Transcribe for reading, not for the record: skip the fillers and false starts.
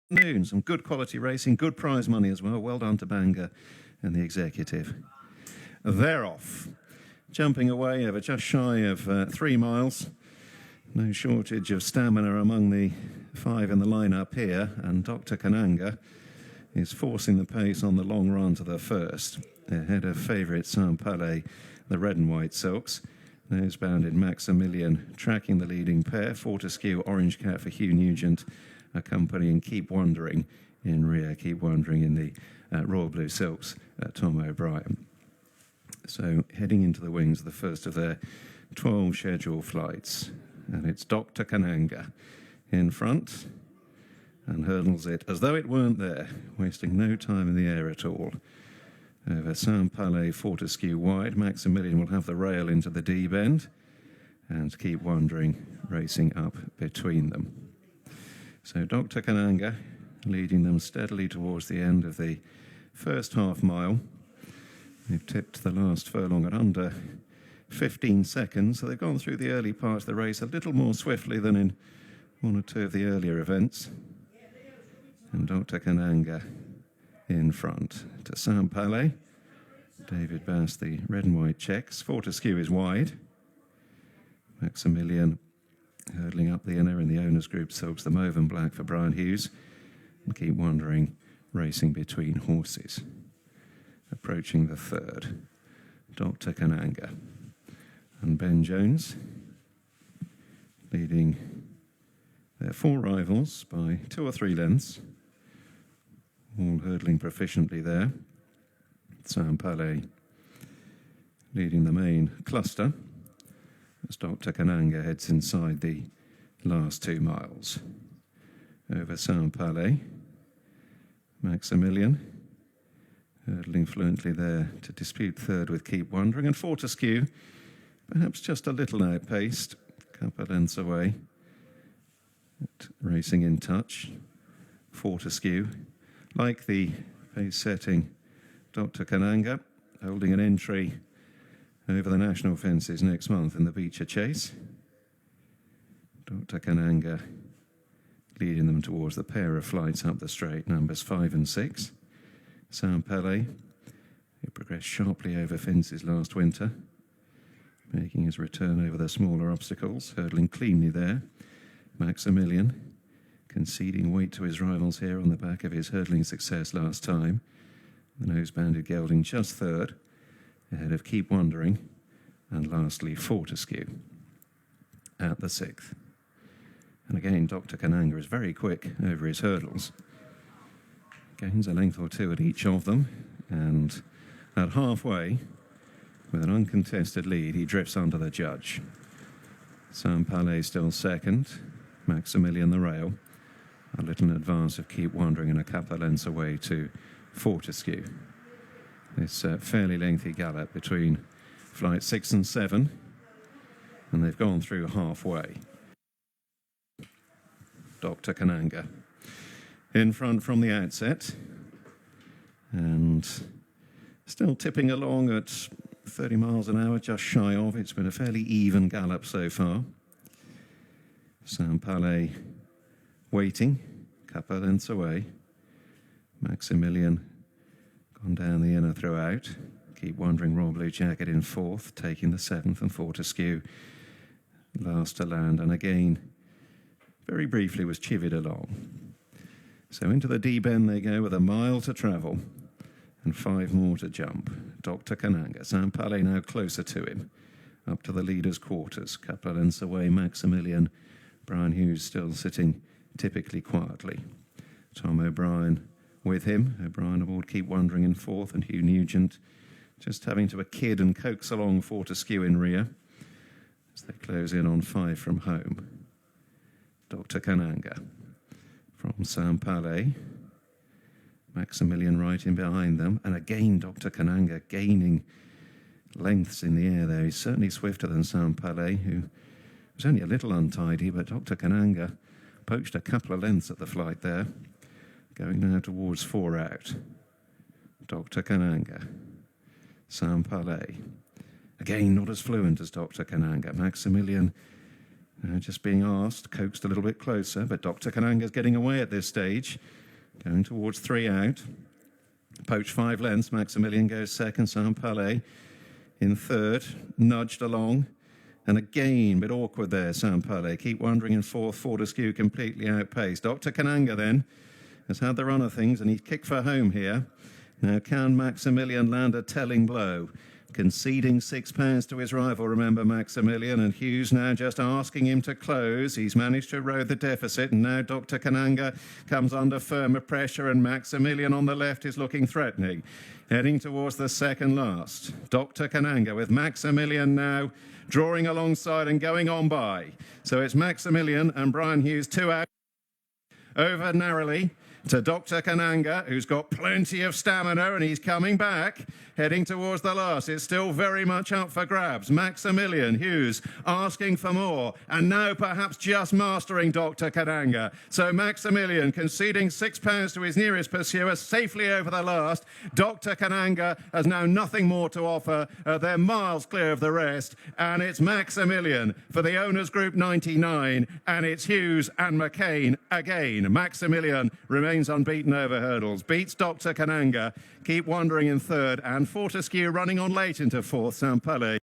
Noon, some good quality racing, good prize money as well. Well done to Bangor and the executive. They're off. Jumping away over just shy of 3 miles. No shortage of stamina among the 5 in the lineup here, and Dr. Kananga is forcing the pace on the long run to the first, ahead of favourite Saint-Palais, the red and white silks. Nose-bounded Maximilian tracking the leading pair. Fortescue, Orange Cat for Hugh Nugent, accompanying Keep Wondering in rear. Keep Wondering in the royal blue silks, Tom O'Brien. So heading into the wings, the first of their 12 scheduled flights. And it's Dr. Kananga in front and hurdles it as though it weren't there, wasting no time in the air at all. Over Saint-Palais, Fortescue wide. Maximilian will have the rail into the D bend and Keep Wondering racing up between them. So Dr. Kananga leading them steadily towards the end of the first half mile. They've tipped the last furlong at under 15 seconds, so they've gone through the early part of the race a little more swiftly than in one or two of the earlier events. And Dr. Kananga in front to Saint-Palais. David Bass, the red and white checks. Fortescue is wide. Maximilian hurdling up the inner in the owners group silks, the mauve and black for Brian Hughes. And Keep Wondering racing between horses. Approaching the third, Dr. Kananga. And Ben Jones leading their 4 rivals by 2 or 3 lengths, all hurdling proficiently there. Saint-Palais leading the main cluster as Dr. Kananga heads inside the last 2 miles. Over Saint-Palais, Maximilian hurdling fluently there to dispute third with Keep Wondering, and Fortescue perhaps just a little outpaced, a couple of lengths away, racing in touch. Fortescue, like the pace-setting Dr. Kananga, holding an entry over the national fences next month in the Beecher Chase. Dr. Kananga leading them towards the pair of flights up the straight, numbers 5 and 6. Saint-Palais, who progressed sharply over fences last winter, making his return over the smaller obstacles, hurdling cleanly there. Maximilian, conceding weight to his rivals here on the back of his hurdling success last time. The nose-banded gelding just third, ahead of Keep Wondering, and lastly Fortescue at the 6th. And again, Dr. Kananga is very quick over his hurdles. Gains a length or 2 at each of them, and at halfway, with an uncontested lead, he drifts under the judge. Saint-Palais still second, Maximilian the rail, a little in advance of Keep Wondering and a couple of lengths away to Fortescue. This fairly lengthy gallop between flight 6 and 7, and they've gone through halfway. Dr. Kananga in front from the outset, and still tipping along at 30 miles an hour, just shy of. It's been a fairly even gallop so far. Saint-Palais waiting, couple of lengths away. Maximilian gone down the inner throughout. Keep Wondering, Royal Blue Jacket in 4th, taking the 7th, and Fortescue last to land, and again very briefly was chivied along. So into the D-bend they go with a mile to travel and 5 more to jump. Dr. Kananga, Saint-Palais now closer to him, up to the leader's quarters, couple of lengths away. Maximilian, Brian Hughes still sitting typically quietly. Tom O'Brien with him. O'Brien aboard Keep Wondering in 4th, and Hugh Nugent just having to kid and coax along Fortescue in rear as they close in on 5 from home. Dr. Kananga from Saint-Palais. Maximilian right in behind them, and again Dr. Kananga gaining lengths in the air there. He's certainly swifter than Saint-Palais, who was only a little untidy, but Dr. Kananga poached a couple of lengths at the flight there, going now towards 4 out. Dr. Kananga, Saint-Palais. Again, not as fluent as Dr. Kananga. Maximilian Just being asked, coaxed a little bit closer, but Dr. Kananga's getting away at this stage, going towards 3 out. Poach 5 lengths, Maximilian goes second, Saint Palais in third, nudged along, and again, a bit awkward there, Saint Palais. Keep wandering in fourth, Fortescue completely outpaced. Dr. Kananga then has had the run of things, and he's kicked for home here. Now, can Maximilian land a telling blow? Conceding £6 to his rival, remember, Maximilian, and Hughes now just asking him to close. He's managed to erode the deficit, and now Dr. Kananga comes under firmer pressure, and Maximilian on the left is looking threatening, heading towards the second last. Dr. Kananga with Maximilian now drawing alongside and going on by. So it's Maximilian and Brian Hughes 2 out. Over narrowly to Dr. Kananga, who's got plenty of stamina, and he's coming back, heading towards the last. It's still very much up for grabs. Maximilian Hughes asking for more, and now perhaps just mastering Dr. Kananga. So Maximilian conceding £6 to his nearest pursuer, safely over the last. Dr. Kananga has now nothing more to offer. They're miles clear of the rest, and it's Maximilian for the Owners Group 99, and it's Hughes and McCain again. Maximilian remains unbeaten over hurdles, beats Dr. Kananga, keep wandering in third, and Fortescue running on late into fourth, Saint Palais.